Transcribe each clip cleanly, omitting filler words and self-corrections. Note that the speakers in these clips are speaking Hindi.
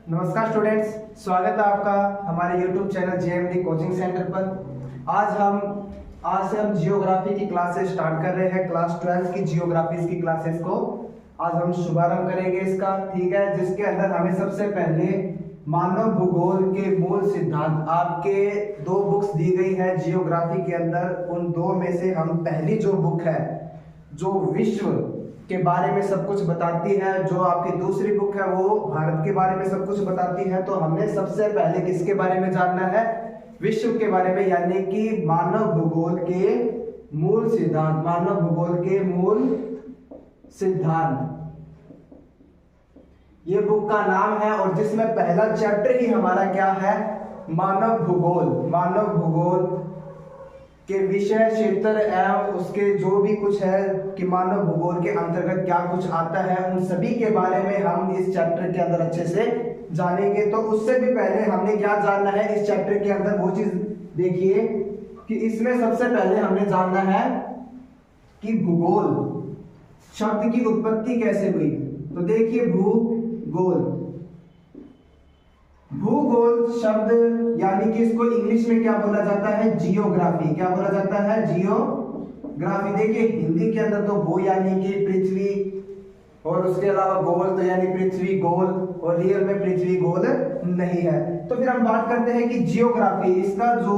नमस्कार स्टूडेंट्स, स्वागत है आपका हमारे YouTube channel JMD coaching centre पर। आज से हम जियोग्राफी की क्लासेस स्टार्ट कर रहे हैं। क्लास 12 की जियोग्राफी की क्लासेस को आज हम शुभारंभ करेंगे इसका, ठीक है। जिसके अंदर हमें सबसे पहले मानव भूगोल के मूल सिद्धांत, आपके दो बुक्स दी गई है जियोग्राफी के अंदर। उन दो में से हम पहली जो बुक है जो विश्व के बारे में सब कुछ बताती है, जो आपकी दूसरी बुक है वो भारत के बारे में सब कुछ बताती है। तो हमने सबसे पहले किसके बारे में जानना है? विश्व के बारे में, यानी कि मानव भूगोल के मूल सिद्धांत। मानव भूगोल के मूल सिद्धांत ये बुक का नाम है, और जिसमें पहला चैप्टर ही हमारा क्या है? मानव भूगोल। मानव भूगोल के विषय क्षेत्र एवं उसके जो भी कुछ है कि मानव भूगोल के अंतर्गत क्या कुछ आता है, उन सभी के बारे में हम इस चैप्टर के अंदर अच्छे से जानेंगे। तो उससे भी पहले हमने क्या जानना है इस चैप्टर के अंदर, वो चीज देखिए कि इसमें सबसे पहले हमने जानना है कि भूगोल शब्द की उत्पत्ति कैसे हुई। तो देखिए, भूगोल शब्द यानी कि इसको इंग्लिश में क्या बोला जाता है? जियोग्राफी। क्या बोला जाता है? जियोग्राफी। देखिए हिंदी के अंदर तो भू यानी कि पृथ्वी, और उसके अलावा गोल तो यानी पृथ्वी गोल, और रियल में पृथ्वी गोल नहीं है। तो फिर हम बात करते हैं कि जियोग्राफी, इसका जो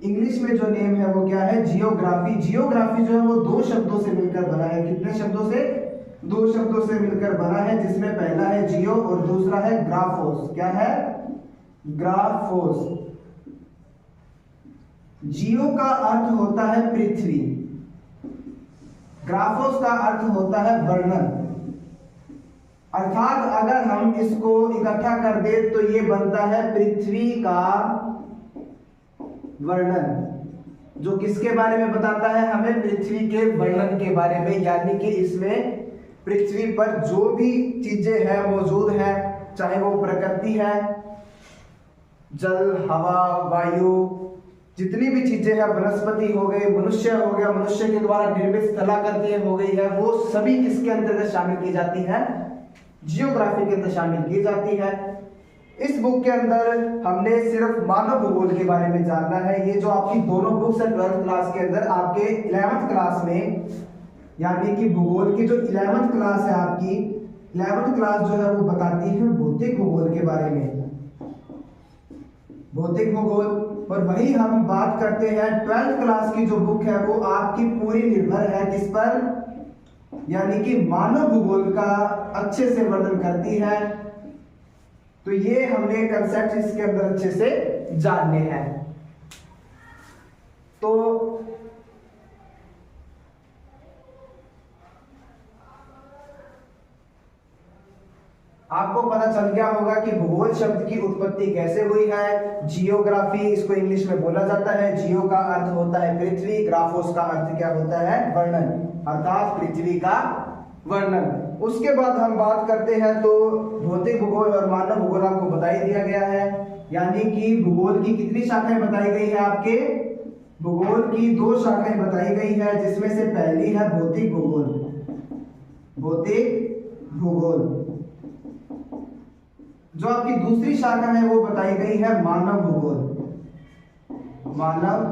इंग्लिश में जो नेम है वो क्या है? जियोग्राफी। जियोग्राफी जो है वो दो शब्दों से मिलकर बना है। कितने शब्दों से? दो शब्दों से मिलकर बना है, जिसमें पहला है जियो और दूसरा है ग्राफोस। क्या है? ग्राफोस। जियो का अर्थ होता है पृथ्वी, ग्राफोस का अर्थ होता है वर्णन। अर्थात अगर हम इसको इकट्ठा कर दे तो ये बनता है पृथ्वी का वर्णन, जो किसके बारे में बताता है? हमें पृथ्वी के वर्णन के बारे में। यानी कि इसमें पृथ्वी पर जो भी चीजें हैं मौजूद है, चाहे वो प्रकृति है, जल, हवा, वायु, जितनी भी चीजें हैं, वनस्पति हो गई, मनुष्य हो गया, मनुष्य के द्वारा निर्मित स्थलाकृति हो गई है, वो सभी किसके अंतर्गत शामिल की जाती है? जियोग्राफी के अंदर शामिल की जाती है। इस बुक के अंदर हमने सिर्फ मानव भूगोल के बारे में जानना है। ये जो आपकी दोनों बुक्स है 12th क्लास के अंदर, आपके 11th क्लास में, यानी कि भूगोल की जो 11th क्लास है आपकी, 11th क्लास जो है वो बताती है भौतिक भूगोल के बारे में, भौतिक भूगोल। और वही हम बात करते हैं 12th क्लास की जो बुक है वो आपकी पूरी निर्भर है किस पर? यानी कि मानव भूगोल का अच्छे से वर्णन करती है। तो ये हमने कंसेप्ट इसके अंदर अच्छे से जानने हैं। तो आपको पता चल गया होगा कि भूगोल शब्द की उत्पत्ति कैसे हुई है। जियोग्राफी, इसको इंग्लिश में बोला जाता है। जियो का अर्थ होता है पृथ्वी, ग्राफोस का अर्थ क्या होता है? वर्णन, अर्थात पृथ्वी का वर्णन। उसके बाद हम बात करते हैं तो भौतिक भूगोल और मानव भूगोल आपको बता ही दिया गया है। यानी कि भूगोल की कितनी शाखाएं बताई गई है? आपके भूगोल की दो शाखाएं बताई गई है, जिसमें से पहली है भौतिक भूगोल। भौतिक भूगोल। जो आपकी दूसरी शाखा है वो बताई गई है मानव भूगोल। मानव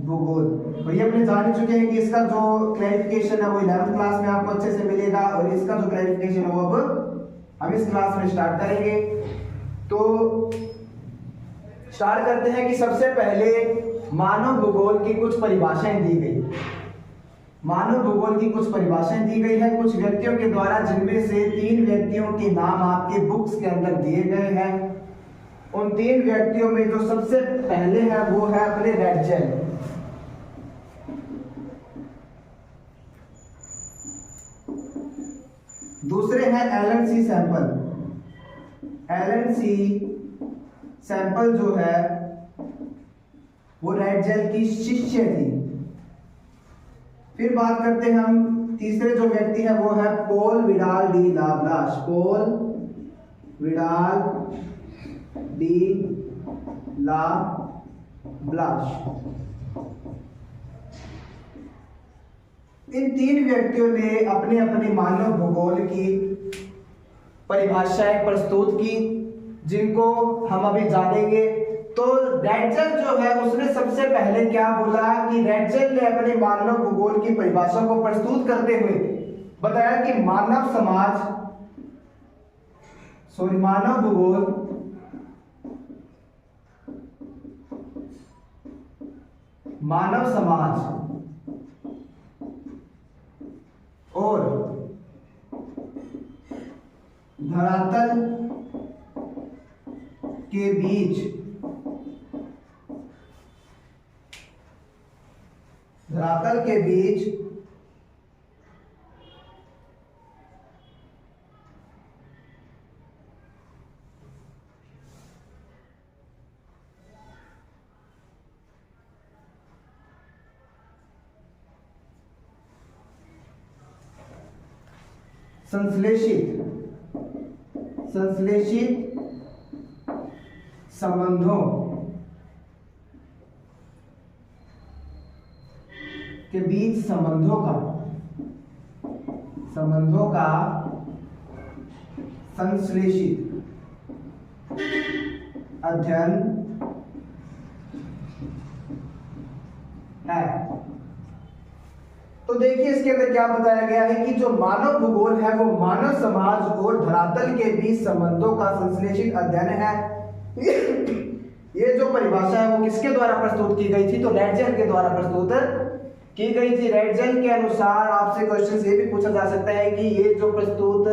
भूगोल, तो ये अपने जान चुके हैं कि इसका जो क्लैरिफिकेशन है वो 11th क्लास में आपको अच्छे से मिलेगा, और इसका जो क्लैरिफिकेशन है वो अब हम इस क्लास में स्टार्ट करेंगे। तो स्टार्ट करते हैं कि सबसे पहले मानव भूगोल की कुछ परिभाषाएं दी गई। मानव भूगोल की कुछ परिभाषाएं दी गई है कुछ व्यक्तियों के द्वारा, जिनमें से 3 व्यक्तियों के नाम आपके बुक्स के अंदर दिए गए हैं। उन 3 व्यक्तियों में जो सबसे पहले है वो है अपने रेडजेल। दूसरे हैं एलन सी सैंपल। एलन सी सैंपल जो है वो रेडजेल की शिष्य थी। फिर बात करते हैं हम, तीसरे जो व्यक्ति है वो है Paul Vidal de la Blache. Paul Vidal de la Blache. इन 3 व्यक्तियों ने अपने अपने मानव भूगोल की परिभाषाएं प्रस्तुत की, जिनको हम अभी जानेंगे। तो रैटजेल जो है उसने सबसे पहले क्या बोला कि रैटजेल ने अपने मानव भूगोल की परिभाषा को प्रस्तुत करते हुए बताया कि मानव भूगोल मानव समाज और धरातल के बीच संश्लेषित संबंधों के बीच संबंधों का संश्लेषित अध्ययन है। तो देखिए इसके अंदर क्या बताया गया है कि जो मानव भूगोल है वो मानव समाज और धरातल के बीच संबंधों का संश्लेषित अध्ययन है। ये जो परिभाषा है वो किसके द्वारा प्रस्तुत की गई थी? तो रैटजेल के द्वारा प्रस्तुत की गई थी। रैटजेल के अनुसार आपसे क्वेश्चन ये भी पूछा जा सकता है कि ये जो प्रस्तुत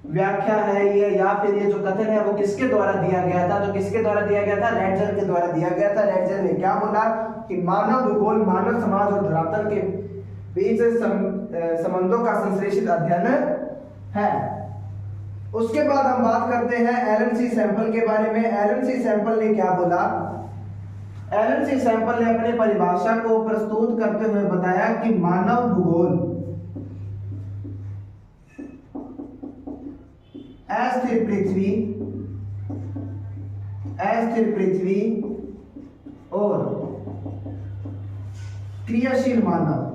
व्याख्या है ये या फिर ये जो कथन है वो किसके द्वारा दिया गया था? तो किसके द्वारा दिया गया था? रैटजेल के द्वारा दिया गया था। रैटजेल ने क्या बोला कि मानव भूगोल मानव समाज और धरातल के बीच संबंधों का संश्लेषित अध्ययन है। उसके बाद हम बात करते हैं एलन सी सैंपल के बारे में। एलन सी सैंपल ने क्या बोला? एलन सी सैंपल ने अपनी परिभाषा को प्रस्तुत करते हुए बताया कि मानव भूगोल अस्थिर पृथ्वी और क्रियाशील मानव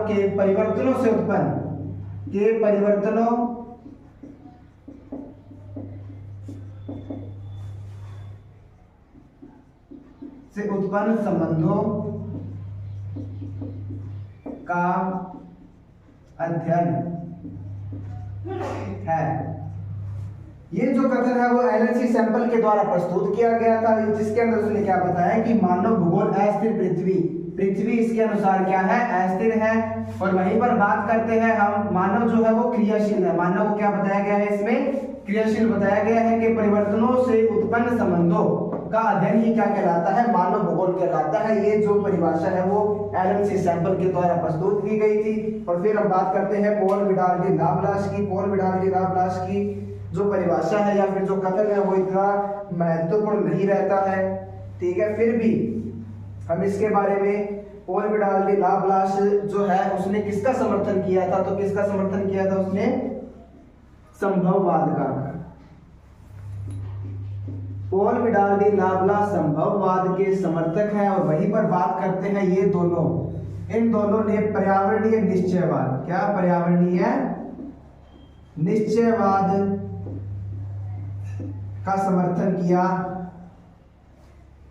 के परिवर्तनों से उत्पन्न संबंधों का अध्ययन है। ये जो कथन है वो एलन सी सैंपल के द्वारा प्रस्तुत किया गया था, जिसके अंदर उसने क्या बताया कि मानव भूगोल अस्थिर पृथ्वी इसके अनुसार क्या है? अस्थिर है। और वहीं पर बात करते हैं हम मानव जो है वो क्रियाशील है। मानव को क्या बताया गया है? इसमें क्रियाशील बताया गया है कि परिवर्तनों से उत्पन्न संबंधों का अध्ययन ही क्या कहलाता है? मानव भूगोल कहलाता है। ये जो परिभाषा है वो एलन सी सैंपल के द्वारा प्रस्तुत की गई थी। और फिर हम बात करते हैं पॉल विडाल डी लाप्लास की जो परिभाषा है या फिर जो कथन है वो इतना महत्वपूर्ण नहीं रहता है, ठीक है। फिर भी हम इसके बारे में पॉल विडाल डी लाप्लास जो है उसने किसका समर्थन किया था? तो किसका समर्थन किया था उसने? संभववाद का। पॉल विडाल डी लाप्लास संभववाद के समर्थक हैं। और वहीं पर बात करते हैं इन दोनों ने पर्यावरणीय निश्चयवाद, क्या पर्यावरणीय निश्चयवाद का समर्थन किया।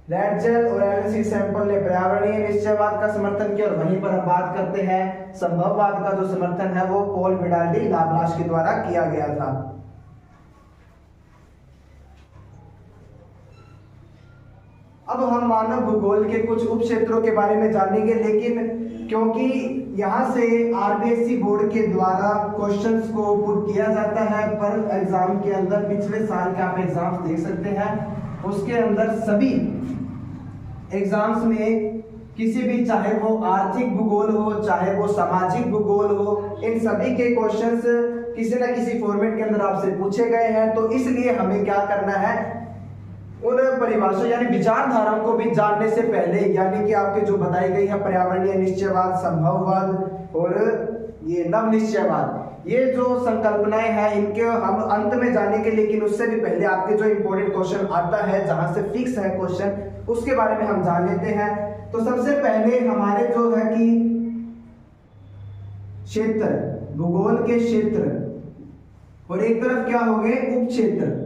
रैटजेल और एलन सी सैंपल ने पर्यावरणीय निश्चयवाद का समर्थन किया। और वहीं पर हम बात करते हैं संभववाद का जो समर्थन है वो पॉल विडाल डी लाप्लास के द्वारा किया गया था। अब हम मानव भूगोल के कुछ उप क्षेत्रों के बारे में जानेंगे, लेकिन क्योंकि यहाँ से आरबीएससी बोर्ड के द्वारा क्वेश्चंस को पुट किया जाता है पर एग्जाम के अंदर, पिछले साल के आप एग्जाम्स देख सकते हैं, उसके अंदर सभी एग्जाम्स में किसी भी, चाहे वो आर्थिक भूगोल हो चाहे वो सामाजिक भूगोल हो, इन सभी के क्वेश्चंस किसी न किसी फॉर्मेट के अंदर आपसे पूछे गए हैं। तो इसलिए हमें क्या करना है, उन परिभाषा यानी विचारधाराओं को भी जानने से पहले, यानी कि आपके जो बताई गई है पर्यावरणीय निश्चयवाद, संभववाद और ये नव निश्चयवाद, ये जो संकल्पनाएं हैं इनके हम अंत में जानेंगे, लेकिन उससे भी पहले आपके जो इंपॉर्टेंट क्वेश्चन आता है जहां से फिक्स है क्वेश्चन, उसके बारे में हम जान लेते हैं। तो सबसे पहले हमारे जो है कि क्षेत्र, भूगोल के क्षेत्र और एक तरफ क्या हो गए उप क्षेत्र।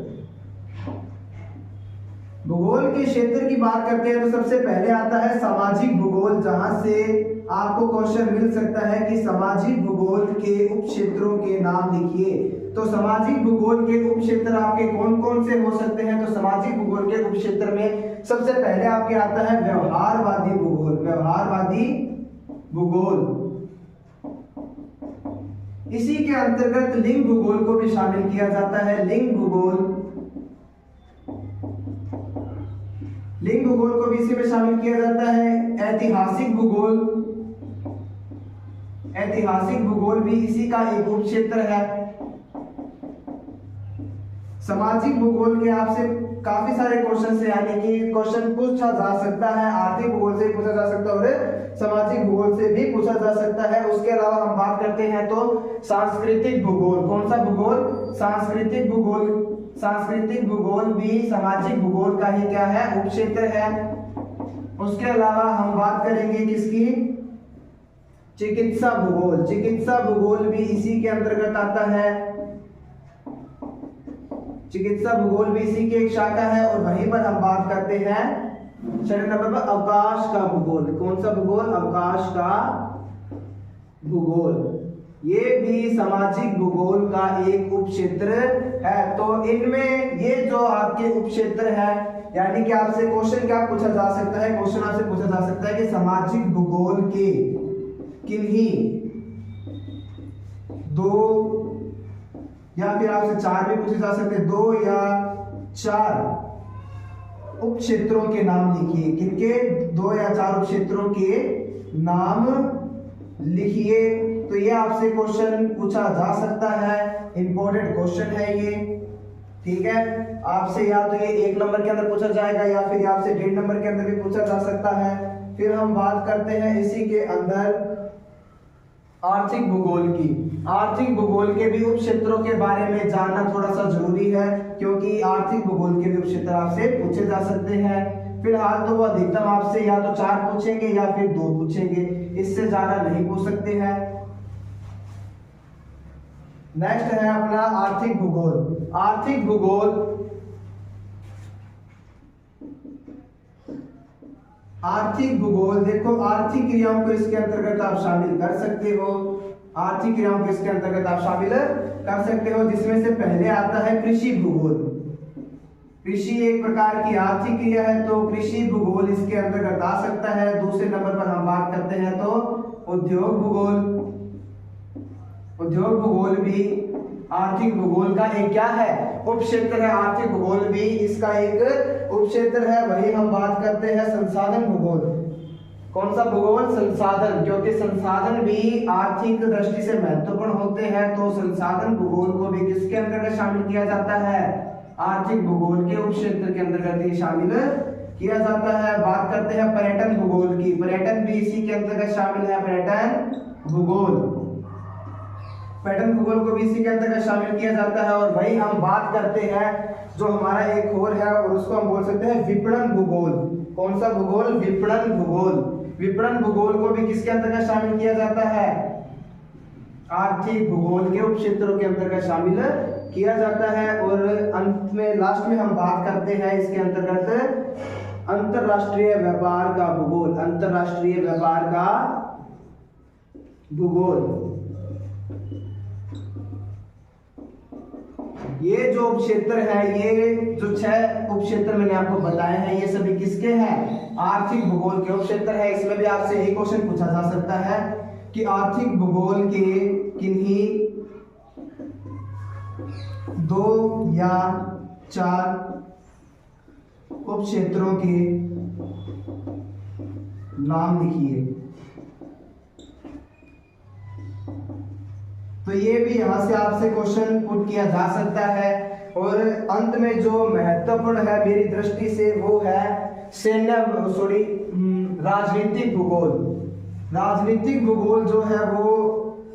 भूगोल के क्षेत्र की बात करते हैं तो सबसे पहले आता है सामाजिक भूगोल, जहां से आपको क्वेश्चन मिल सकता है कि सामाजिक भूगोल के उप क्षेत्रों के नाम लिखिए। तो सामाजिक भूगोल के उप क्षेत्र आपके कौन कौन से हो सकते हैं? तो सामाजिक भूगोल के उप क्षेत्र में सबसे पहले आपके आता है व्यवहारवादी भूगोल। व्यवहारवादी भूगोल, इसी के अंतर्गत लिंग भूगोल को भी शामिल किया जाता है। लिंग भूगोल, लिंग भूगोल को भी इसी में शामिल किया जाता है। ऐतिहासिक भूगोल, ऐतिहासिक भूगोल भी इसी का एक उप क्षेत्र है। सामाजिक भूगोल के आपसे काफी सारे क्वेश्चन से, यानी कि क्वेश्चन पूछा जा सकता है, आर्थिक भूगोल से पूछा जा सकता है और सामाजिक भूगोल से भी पूछा जा सकता है। उसके अलावा हम बात करते हैं तो सांस्कृतिक भूगोल। कौन सा भूगोल? सांस्कृतिक भूगोल। सांस्कृतिक भूगोल भी सामाजिक भूगोल का ही क्या है? उप क्षेत्र है। उसके अलावा हम बात करेंगे किसकी? चिकित्सा भूगोल। चिकित्सा भूगोल भी इसी के अंतर्गत आता है। चिकित्सा भूगोल भी इसी की एक शाखा है। और वहीं पर हम बात करते हैं 6 नंबर पर अवकाश का भूगोल। कौन सा भूगोल? अवकाश का भूगोल। ये भी सामाजिक भूगोल का एक उप क्षेत्र है। तो इनमें ये जो आपके उप क्षेत्र है, यानी कि आपसे क्वेश्चन क्या पूछा जा सकता है? क्वेश्चन आपसे पूछा जा सकता है कि सामाजिक भूगोल के किन्हीं 2 या फिर आपसे 4 भी पूछे जा सकते हैं, 2 या 4 उप क्षेत्रों के नाम लिखिए। किनके? 2 या 4 उप क्षेत्रों के नाम लिखिए। तो ये आपसे क्वेश्चन पूछा जा सकता है, इंपॉर्टेंट क्वेश्चन है ये, ठीक है। आपसे या तो ये 1 नंबर के अंदर पूछा जाएगा या फिर आपसे 1.5 नंबर के अंदर भी पूछा जा सकता है। फिर हम बात करते हैं इसी के अंदर आर्थिक भूगोल की। आर्थिक भूगोल के भी उप क्षेत्रों के बारे में जानना थोड़ा सा जरूरी है, क्योंकि आर्थिक भूगोल के भी उप क्षेत्र आपसे पूछे जा सकते हैं। फिलहाल तो वो अधिकतम आपसे या तो 4 पूछेंगे या फिर 2 पूछेंगे, इससे ज्यादा नहीं पूछ सकते हैं। नेक्स्ट है अपना आर्थिक भूगोल। आर्थिक भूगोल, आर्थिक भूगोल देखो, आर्थिक क्रियाओं को इसके अंतर्गत आप शामिल कर सकते हो। आर्थिक क्रियाओं को इसके अंतर्गत आप शामिल कर सकते हो, जिसमें से पहले आता है कृषि भूगोल। कृषि एक प्रकार की आर्थिक क्रिया है, तो कृषि भूगोल इसके अंतर्गत आ सकता है। दूसरे नंबर पर हम बात करते हैं तो उद्योग भूगोल। उद्योग भूगोल भी आर्थिक भूगोल का एक क्या है? उप क्षेत्र है। आर्थिक भूगोल भी इसका एक उप क्षेत्र है। वही हम बात करते हैं संसाधन भूगोल। कौन सा भूगोल? संसाधन, क्योंकि संसाधन भी आर्थिक दृष्टि से महत्वपूर्ण होते हैं। तो संसाधन भूगोल को भी किसके अंतर्गत शामिल किया जाता है? आर्थिक भूगोल के उप क्षेत्र के अंतर्गत ही शामिल किया जाता है। बात करते हैं पर्यटन भूगोल की। पर्यटन भी इसी के अंतर्गत शामिल है। पर्यटन भूगोल, पर्यटन भूगोल को भी इसी के अंतर्गत शामिल किया जाता है। और वही हम बात करते हैं जो हमारा एक और है, और उसको हम बोल सकते हैं विपणन भूगोल। कौन सा भूगोल? विपणन भूगोल। विपणन भूगोल को भी किसके अंतर्गत शामिल किया जाता है? आर्थिक भूगोल के उप क्षेत्रों के अंतर्गत शामिल किया जाता है। और अंत में लास्ट में हम बात करते हैं इसके अंतर्गत अंतरराष्ट्रीय व्यापार का भूगोल। अंतरराष्ट्रीय व्यापार का भूगोल, ये जो उप क्षेत्र है, ये जो 6 उप क्षेत्र मैंने आपको बताए हैं, ये सभी किसके हैं? आर्थिक भूगोल के उप क्षेत्र है। इसमें भी आपसे यही क्वेश्चन पूछा जा सकता है कि आर्थिक भूगोल के किन्हीं 2 या 4 उप क्षेत्रों के नाम लिखिए। तो ये भी यहां से आपसे क्वेश्चन पुट किया जा सकता है। और अंत में जो महत्वपूर्ण है मेरी दृष्टि से वो है राजनीतिक भूगोल। राजनीतिक भूगोल जो है वो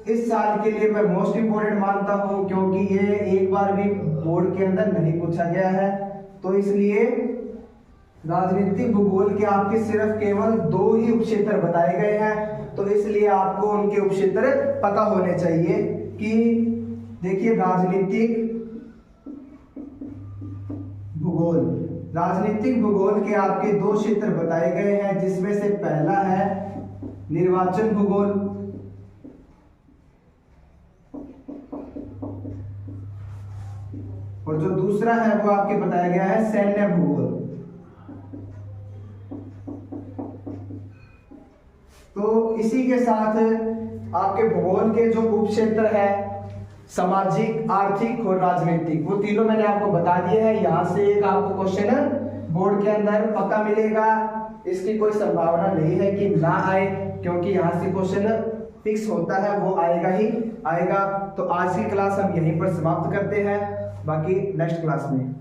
इस साल के लिए मैं मोस्ट इंपोर्टेंट मानता हूं, क्योंकि ये एक बार भी बोर्ड के अंदर नहीं पूछा गया है। तो इसलिए राजनीतिक भूगोल के आपके सिर्फ केवल 2 ही उपक्षेत्र बताए गए हैं, तो इसलिए आपको उनके उपक्षेत्र पता होने चाहिए। कि देखिए राजनीतिक भूगोल के आपके 2 क्षेत्र बताए गए हैं, जिसमें से पहला है निर्वाचन भूगोल और जो दूसरा है वो आपके बताया गया है सैन्य भूगोल। तो इसी के साथ आपके भूगोल के जो उपक्षेत्र है सामाजिक, आर्थिक और राजनीतिक, वो तीनों मैंने आपको बता दिए हैं। यहाँ से एक आपको क्वेश्चन बोर्ड के अंदर पक्का मिलेगा, इसकी कोई संभावना नहीं है कि ना आए, क्योंकि यहाँ से क्वेश्चन फिक्स होता है, वो आएगा ही आएगा। तो आज की क्लास हम यहीं पर समाप्त करते हैं, बाकी नेक्स्ट क्लास में।